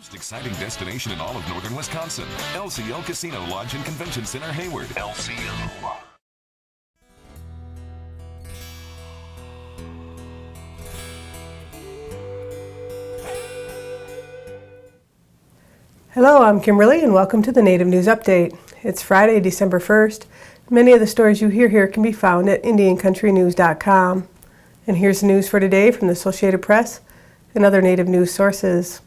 Most exciting destination in all of northern Wisconsin. LCO Casino Lodge and Convention Center, Hayward. LCO. Hello, I'm Kimberlie and welcome to the Native News Update. It's Friday, December 1st. Many of the stories you hear here can be found at IndianCountryNews.com. And here's the news for today from the Associated Press and other Native news sources.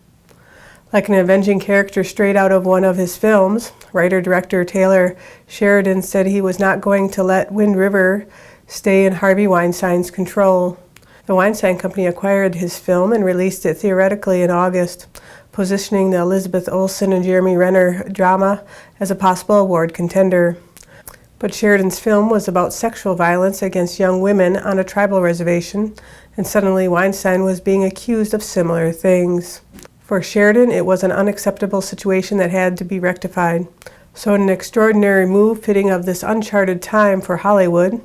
Like an avenging character straight out of one of his films, writer-director Taylor Sheridan said he was not going to let Wind River stay in Harvey Weinstein's control. The Weinstein Company acquired his film and released it theoretically in August, positioning the Elizabeth Olsen and Jeremy Renner drama as a possible award contender. But Sheridan's film was about sexual violence against young women on a tribal reservation, and suddenly Weinstein was being accused of similar things. For Sheridan, it was an unacceptable situation that had to be rectified. So in an extraordinary move fitting of this uncharted time for Hollywood,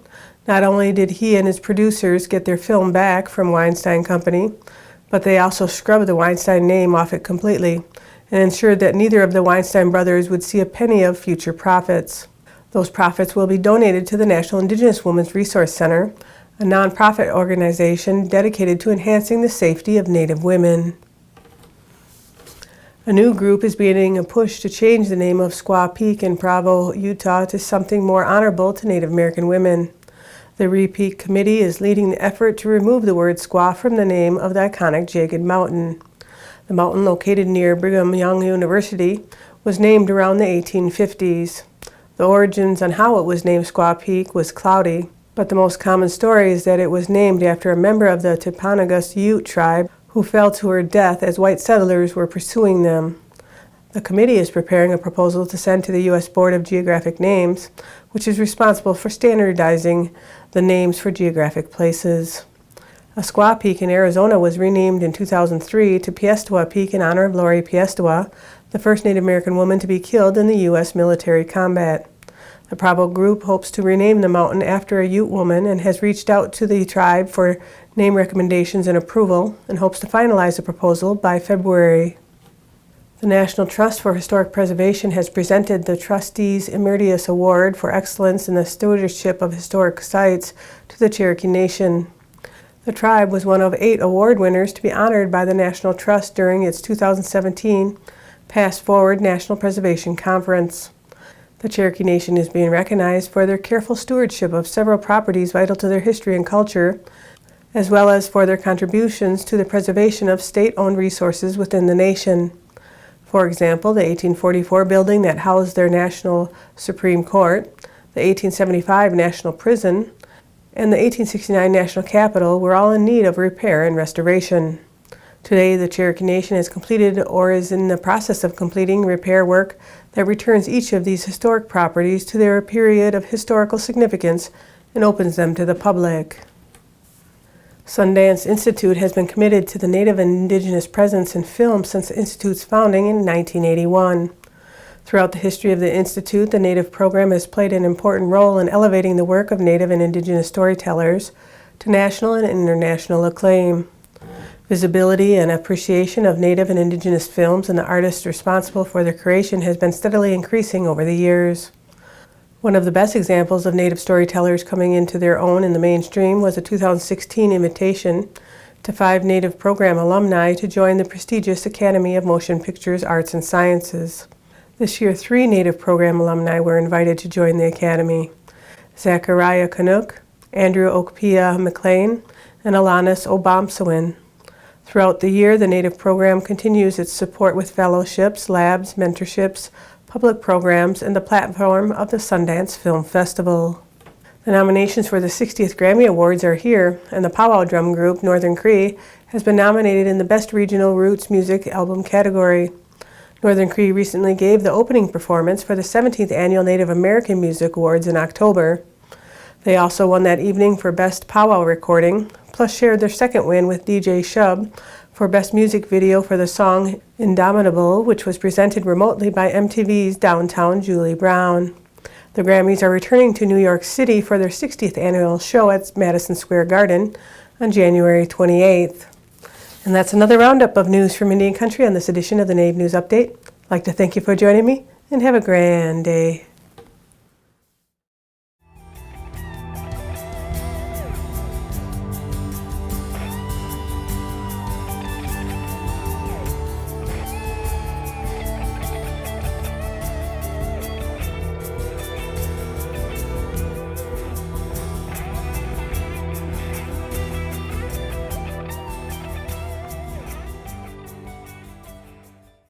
not only did he and his producers get their film back from Weinstein Company, but they also scrubbed the Weinstein name off it completely and ensured that neither of the Weinstein brothers would see a penny of future profits. Those profits will be donated to the National Indigenous Women's Resource Center, a nonprofit organization dedicated to enhancing the safety of Native women. A new group is beginning a push to change the name of Squaw Peak in Provo, Utah to something more honorable to Native American women. The Peak Committee is leading the effort to remove the word squaw from the name of the iconic jagged mountain. The mountain, located near Brigham Young University, was named around the 1850s. The origins on how it was named Squaw Peak was cloudy, but the most common story is that it was named after a member of the Timpanogos Ute tribe who fell to her death as white settlers were pursuing them. The committee is preparing a proposal to send to the U.S. Board of Geographic Names, which is responsible for standardizing the names for geographic places. A Squaw Peak in Arizona was renamed in 2003 to Piestewa Peak in honor of Lori Piestewa, the first Native American woman to be killed in the U.S. military combat. The Provo group hopes to rename the mountain after a Ute woman and has reached out to the tribe for name recommendations and approval and hopes to finalize the proposal by February. The National Trust for Historic Preservation has presented the Trustees Emeritus Award for Excellence in the Stewardship of Historic Sites to the Cherokee Nation. The tribe was one of 8 award winners to be honored by the National Trust during its 2017 Pass Forward National Preservation Conference. The Cherokee Nation is being recognized for their careful stewardship of several properties vital to their history and culture, as well as for their contributions to the preservation of state-owned resources within the nation. For example, the 1844 building that housed their National Supreme Court, the 1875 National Prison, and the 1869 National Capitol were all in need of repair and restoration. Today, the Cherokee Nation has completed or is in the process of completing repair work that returns each of these historic properties to their period of historical significance and opens them to the public. Sundance Institute has been committed to the Native and Indigenous presence in film since the Institute's founding in 1981. Throughout the history of the Institute, the Native program has played an important role in elevating the work of Native and Indigenous storytellers to national and international acclaim. Visibility and appreciation of Native and Indigenous films and the artists responsible for their creation has been steadily increasing over the years. One of the best examples of Native storytellers coming into their own in the mainstream was a 2016 invitation to 5 Native program alumni to join the prestigious Academy of Motion Pictures Arts and Sciences. This year, 3 Native program alumni were invited to join the Academy: Zachariah Canuck, Andrew Okpia McLean, and Alanis Obamsawin. Throughout the year, the Native program continues its support with fellowships, labs, mentorships, public programs, and the platform of the Sundance Film Festival. The nominations for the 60th Grammy Awards are here, and the powwow drum group Northern Cree has been nominated in the Best Regional Roots Music Album category. Northern Cree recently gave the opening performance for the 17th Annual Native American Music Awards in October. They also won that evening for Best Powwow Recording, plus shared their second win with DJ Shub for Best Music Video for the song Indomitable, which was presented remotely by MTV's Downtown Julie Brown. The Grammys are returning to New York City for their 60th annual show at Madison Square Garden on January 28th. And that's another roundup of news from Indian Country on this edition of the Native News Update. I'd like to thank you for joining me, and have a grand day.